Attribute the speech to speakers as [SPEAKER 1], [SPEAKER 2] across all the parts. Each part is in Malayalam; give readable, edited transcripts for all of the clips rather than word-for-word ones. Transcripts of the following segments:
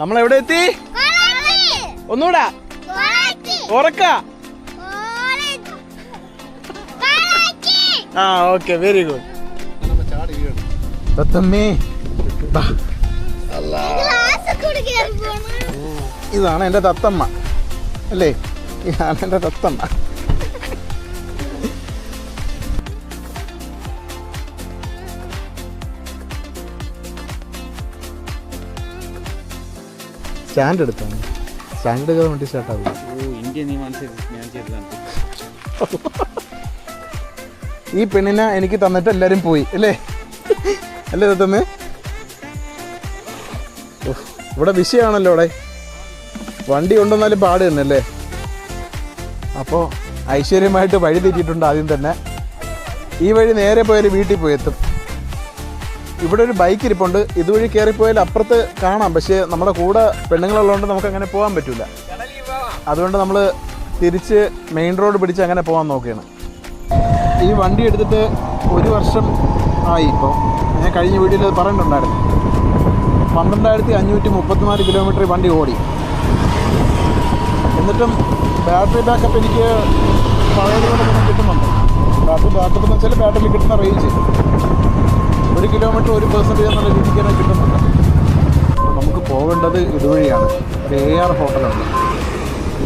[SPEAKER 1] നമ്മളെവിടെ എത്തി? ഒന്നൂടാ ഉറക്ക. ആ ഓക്കെ, വെരി ഗുഡ്. തത്തമ്മേ, ഇതാണ് എൻ്റെ തത്തമ്മ അല്ലേ? ഇതാണ് എൻ്റെ തത്തമ്മ. സ്റ്റാൻഡ് എടുത്താണ്. സ്റ്റാൻഡ് എടുക്കാൻ വേണ്ടി സ്റ്റാർട്ടാവില്ല. ഈ പെണ്ണിനെ എനിക്ക് തന്നിട്ട് എല്ലാവരും പോയി അല്ലേ? അല്ലേ തത്തമ്മേ? ഇവിടെ വിഷയമാണല്ലോ ഇവിടെ. വണ്ടി കൊണ്ടുവന്നാലും പാട് തന്നെ അല്ലേ? അപ്പോൾ ഐശ്വര്യമായിട്ട് വഴി തെറ്റിയിട്ടുണ്ട് ആദ്യം തന്നെ. ഈ വഴി നേരെ പോയാൽ വീട്ടിൽ പോയി എത്തും. ഇവിടെ ഒരു ബൈക്ക് ഇരിപ്പുണ്ട്. ഇതുവഴി കയറിപ്പോയാൽ അപ്പുറത്ത് കാണാം. പക്ഷേ നമ്മുടെ കൂടെ പെണ്ണുങ്ങളുള്ളതുകൊണ്ട് നമുക്ക് അങ്ങനെ പോകാൻ പറ്റില്ല. അതുകൊണ്ട് നമ്മൾ തിരിച്ച് മെയിൻ റോഡ് പിടിച്ച് അങ്ങനെ പോകാൻ നോക്കുകയാണ്. ഈ വണ്ടി എടുത്തിട്ട് 1 വർഷം ആയി. ഇപ്പോൾ ഞാൻ കഴിഞ്ഞ വീഡിയോയിൽ അത് പറഞ്ഞിട്ടുണ്ടായിരുന്നു. 12,534 കിലോമീറ്റർ വണ്ടി ഓടി. എന്നിട്ടും ബാറ്ററി ബാക്കപ്പ് എനിക്ക് പഴയതുകൊണ്ട് തന്നെ കിട്ടുന്നുണ്ട്. ബാറ്ററി ബാക്കപ്പ് എന്ന് വെച്ചാൽ ബാറ്ററിയിൽ കിട്ടുന്ന റേഞ്ച് 1 കിലോമീറ്റർ 1% എന്നുള്ള രീതിക്ക് തന്നെ കിട്ടുന്നുണ്ട്. നമുക്ക് പോകേണ്ടത് ഇതുവഴിയാണ്. ഒരു AR ഹോട്ടലുണ്ട്.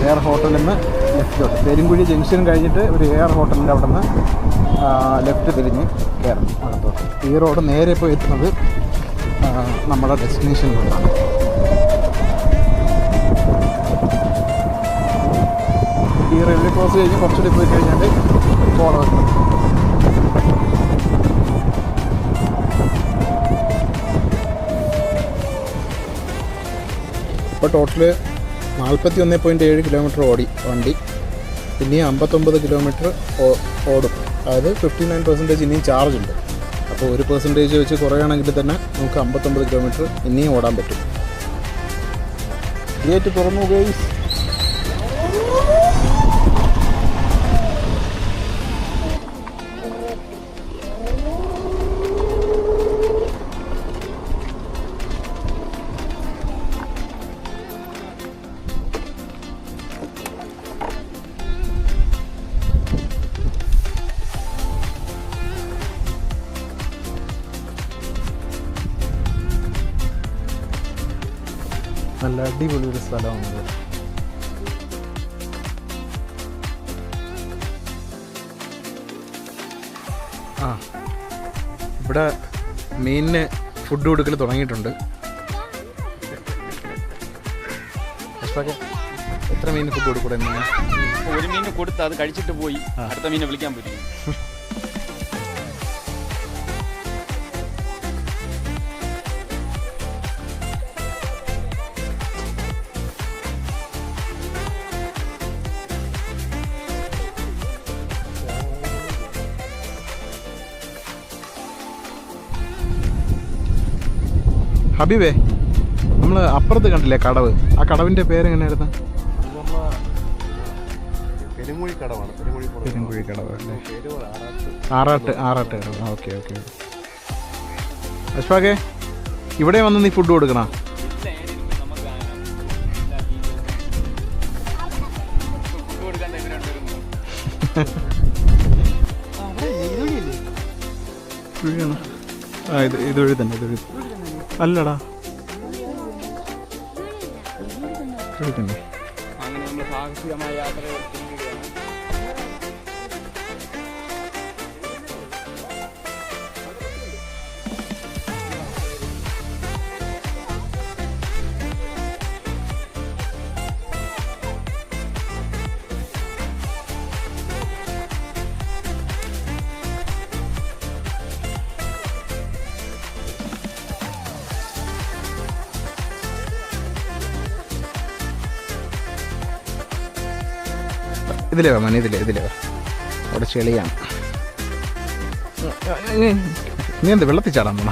[SPEAKER 1] AR ഹോട്ടലിൽ നിന്ന് ലെഫ്റ്റോട്ട് പെരുങ്കുഴി ജംഗ്ഷൻ കഴിഞ്ഞിട്ട് ഒരു AR ഹോട്ടലിൻ്റെ അവിടെ നിന്ന് ലെഫ്റ്റ് തിരിഞ്ഞ് കയറണം അകത്തോട്ട്. ഈ റോഡ് നേരെ ഇപ്പോൾ എത്തുന്നത് നമ്മുടെ ഡെസ്റ്റിനേഷനിലോട്ടാണ്. ഈ റെയിൽവേ ക്രോസ് കഴിഞ്ഞ് കുറച്ചുകൂടി പോയി കഴിഞ്ഞാൽ ഫോളോ എത്തും. ഇപ്പോൾ ടോട്ടല് 41.7 കിലോമീറ്റർ ഓടി വണ്ടി. ഇനിയും 59 കിലോമീറ്റർ ഓടും. അതായത് 59% ഇനിയും ചാർജ് ഉണ്ട്. അപ്പോൾ 1% വെച്ച് കുറയുകയാണെങ്കിൽ തന്നെ നമുക്ക് 59 കിലോമീറ്റർ ഇനിയും ഓടാൻ പറ്റും. ഗേറ്റ് തുറന്നു ഗൈസ്. നല്ല അടിപൊളി ഒരു സ്ഥലമാണ്. ഇവിടെ മീനിന് ഫുഡ് കൊടുക്കൽ തുടങ്ങിയിട്ടുണ്ട്. എത്ര മീനിന് ഫുഡ് കൊടുക്കൂടെ?
[SPEAKER 2] ഒരു മീൻ കൊടുത്ത് അത് കഴിച്ചിട്ട് പോയി അടുത്ത മീനെ വിളിക്കാൻ പറ്റും.
[SPEAKER 1] ഹബീബേ, നമ്മൾ അപ്പുറത്ത് കണ്ടില്ലേ കടവ്? ആ കടവിൻ്റെ പേരെങ്ങനെയായിരുന്നു? പെരുങ്കുഴി കടവ് അല്ലേ? ആറാട്ട് കടവ്. Okay okay. അഷ്ഫാഖേ, ഇവിടെ വന്ന് നീ ഫുഡ് കൊടുക്കണ? ഇതുവഴി തന്നെ. ഇതുവഴി അല്ലടാ, തന്നെ.
[SPEAKER 2] അങ്ങനെ നമ്മൾ സാഹസികമായ യാത്ര
[SPEAKER 1] ഇതിലേ വാ മനെ, ഇതിലേ വാ. അവിടെ ചെളിയാണ്. നീ എന്ത് വെള്ളത്തിൽ ചാടാൻ പോണ?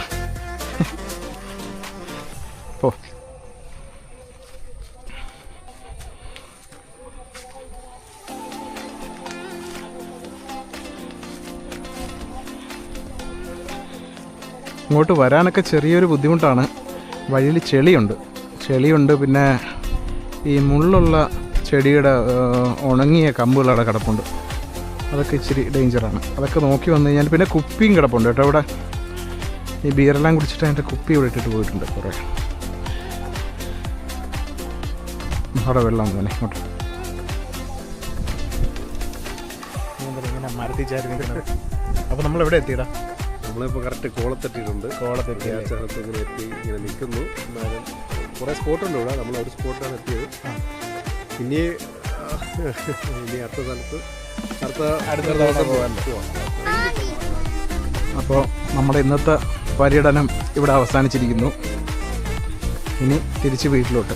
[SPEAKER 1] പോ. ഇങ്ങോട്ട് വരാനൊക്കെ ചെറിയൊരു ബുദ്ധിമുട്ടാണ്. വഴിയിൽ ചെളിയുണ്ട്. ചെളിയുണ്ട്. പിന്നെ ഈ മുള്ളുള്ള ചെടിയുടെ ഉണങ്ങിയ കമ്പുകളവിടെ കിടപ്പുണ്ട്. അതൊക്കെ ഇച്ചിരി ഡേഞ്ചറാണ്. അതൊക്കെ നോക്കി വന്നു കഴിഞ്ഞാൽ പിന്നെ കുപ്പിയും കിടപ്പുണ്ട് കേട്ടോ ഇവിടെ. ഈ ബീറെല്ലാം കുടിച്ചിട്ട് അതിൻ്റെ കുപ്പി ഇവിടെ ഇട്ടിട്ട് പോയിട്ടുണ്ട് കുറേ. അവിടെ വെള്ളം തന്നെ ഇങ്ങോട്ട് ഇങ്ങനെ മരത്തിൽ ചാരി നിൽക്കുന്നത്. അപ്പോൾ നമ്മളെവിടെ എത്തിയിടാം?
[SPEAKER 3] നമ്മളിപ്പോൾ കറക്റ്റ് കോളത്തെത്തിയിട്ടുണ്ട്.
[SPEAKER 1] കോളത്തെത്തി
[SPEAKER 3] സ്ഥലത്ത് ഇങ്ങനെ എത്തി ഇങ്ങനെ നിൽക്കുന്നു. എന്നാലും കുറേ സ്പോട്ടുണ്ട് ഇവിടെ. നമ്മൾ ഒരു സ്പോട്ടാണ് എത്തിയത്. ഇനി അടുത്ത സ്ഥലത്ത്
[SPEAKER 1] അടുത്ത ദിവസം പോകാമല്ലോ. അപ്പോൾ നമ്മുടെ ഇന്നത്തെ പര്യടനം ഇവിടെ അവസാനിച്ചിരിക്കുന്നു. ഇനി തിരിച്ച് വീട്ടിലോട്ട്.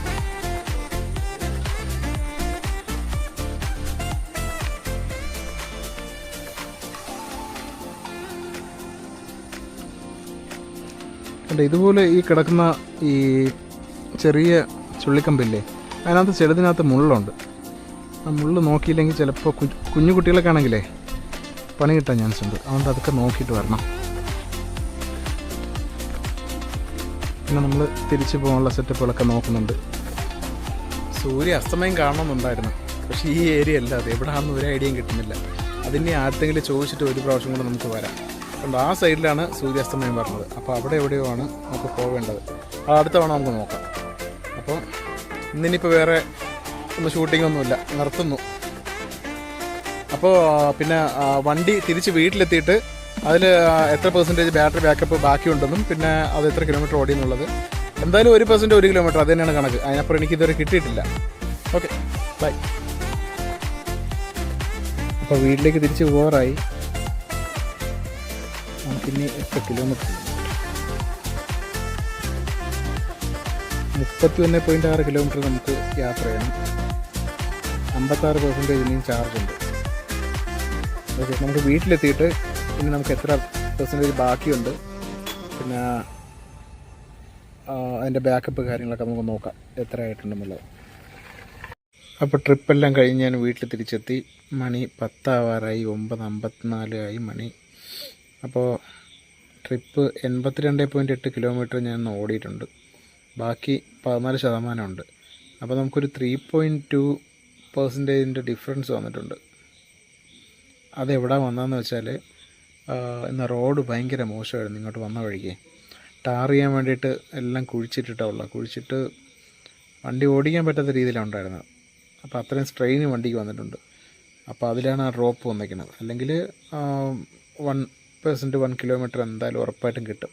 [SPEAKER 1] അല്ല, ഇതുപോലെ ഈ കിടക്കുന്ന ഈ ചെറിയ ചുള്ളിക്കമ്പില്ലേ, അതിനകത്ത് ചെറുതിനകത്ത് മുള്ളുണ്ട്. ആ മുള്ള് നോക്കിയില്ലെങ്കിൽ ചിലപ്പോൾ കുഞ്ഞു കുട്ടികളൊക്കെ ആണെങ്കിലേ പണി കിട്ടാൻ ചാൻസ് ഉണ്ട്. അതുകൊണ്ട് അതൊക്കെ നോക്കിയിട്ട് വരണം. പിന്നെ നമ്മൾ തിരിച്ചു പോകാനുള്ള സെറ്റപ്പുകളൊക്കെ നോക്കുന്നുണ്ട്. സൂര്യ അസ്തമയം കാണണമെന്നുണ്ടായിരുന്നു, പക്ഷേ ഈ ഏരിയ അല്ല. അത് എവിടെയാണെന്ന് ഒരു ഐഡിയയും കിട്ടുന്നില്ല. അതിനെ ആർക്കെങ്കിലും ചോദിച്ചിട്ട് ഒരു പ്രാവശ്യം കൂടെ നമുക്ക് വരാം. അതുകൊണ്ട് ആ സൈഡിലാണ് സൂര്യാസ്തമയം പറഞ്ഞത്. അപ്പോൾ അവിടെ എവിടെയോ ആണ് നമുക്ക് പോവേണ്ടത്. അത് അടുത്ത തവണ നമുക്ക് നോക്കാം. അപ്പോൾ ഇന്നിനിപ്പോൾ വേറെ ഒന്നും ഷൂട്ടിംഗ് ഒന്നുമില്ല, നിർത്തുന്നു. അപ്പോൾ പിന്നെ വണ്ടി തിരിച്ച് വീട്ടിലെത്തിയിട്ട് അതിൽ എത്ര പെർസെൻറ്റേജ് ബാറ്ററി ബാക്കപ്പ് ബാക്കിയുണ്ടെന്നും പിന്നെ അത് എത്ര കിലോമീറ്റർ ഓടിയെന്നുള്ളത് എന്തായാലും 1% 1 കിലോമീറ്റർ അത് തന്നെയാണ് കണക്ക്. അതിനപ്പുറം എനിക്കിതുവരെ കിട്ടിയിട്ടില്ല. Okay, bye. അപ്പോൾ വീട്ടിലേക്ക് തിരിച്ച് പോകാറായി. നമുക്കിനി 8 കിലോമീറ്റർ 31.6 കിലോമീറ്റർ നമുക്ക് യാത്ര ചെയ്യണം. 56% ഇനിയും ചാർജ് ഉണ്ട്. ഓക്കെ, നമുക്ക് വീട്ടിലെത്തിയിട്ട് ഇനി നമുക്ക് എത്ര പെർസെൻറ്റേജ് ബാക്കിയുണ്ട് പിന്നെ അതിൻ്റെ ബാക്കപ്പ് കാര്യങ്ങളൊക്കെ നമുക്ക് നോക്കാം എത്ര ആയിട്ടുണ്ടെന്നുള്ളത്. അപ്പോൾ ട്രിപ്പെല്ലാം കഴിഞ്ഞ് ഞാൻ വീട്ടിൽ തിരിച്ചെത്തി. മണി 10 ആവാറായി, 9:54 ആയി മണി. അപ്പോൾ ട്രിപ്പ് 82.8 കിലോമീറ്റർ ഞാൻ ഓടിയിട്ടുണ്ട്. ബാക്കി 14% ഉണ്ട്. അപ്പോൾ നമുക്കൊരു 3.2% ഡിഫറൻസ് വന്നിട്ടുണ്ട്. അതെവിടെ വന്നതെന്ന് വെച്ചാൽ ഇന്ന് റോഡ് ഭയങ്കര മോശമായിരുന്നു. ഇങ്ങോട്ട് വന്ന വഴിക്ക് ടാർ ചെയ്യാൻ വേണ്ടിയിട്ട് എല്ലാം കുഴിച്ചിട്ടിട്ടുള്ള കുഴിച്ചിട്ട് വണ്ടി ഓടിക്കാൻ പറ്റാത്ത രീതിയിലാണ് ഉണ്ടായിരുന്നത്. അപ്പോൾ അത്രയും സ്ട്രെയിൻ വണ്ടിക്ക് വന്നിട്ടുണ്ട്. അപ്പോൾ അതിലാണ് ആ ഡ്രോപ്പ് വന്നിരിക്കുന്നത്. അല്ലെങ്കിൽ 1% 1 കിലോമീറ്റർ എന്തായാലും ഉറപ്പായിട്ടും കിട്ടും.